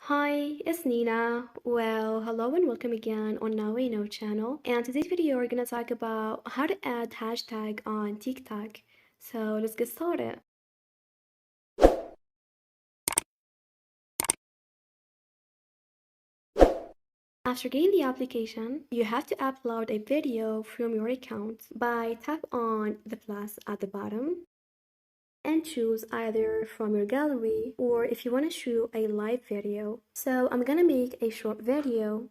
Hi, it's Nina. Well, hello and welcome again on Now We Know channel. And today's video we're gonna talk about how to add hashtag on TikTok. So let's get started. After getting the application, you have to upload a video from your account by tap on the plus at the bottom and choose either from your gallery or if you want to shoot a live video. So I'm gonna make a short video.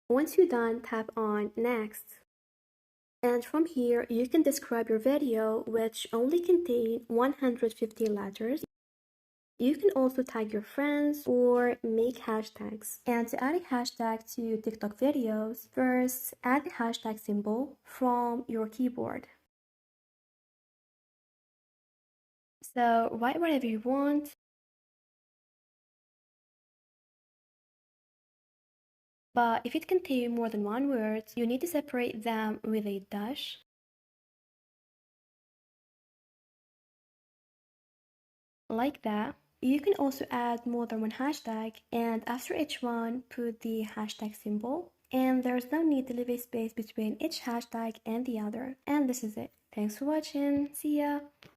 Once you're done, tap on next. And from here, you can describe your video, which only contain 150 letters. You can also tag your friends or make hashtags. And to add a hashtag to TikTok videos, first add the hashtag symbol from your keyboard. So write whatever you want. But if it contains more than one word, you need to separate them with a dash. Like that. You can also add more than one hashtag, and after each one, put the hashtag symbol. And there's no need to leave a space between each hashtag and the other. And this is it. Thanks for watching. See ya!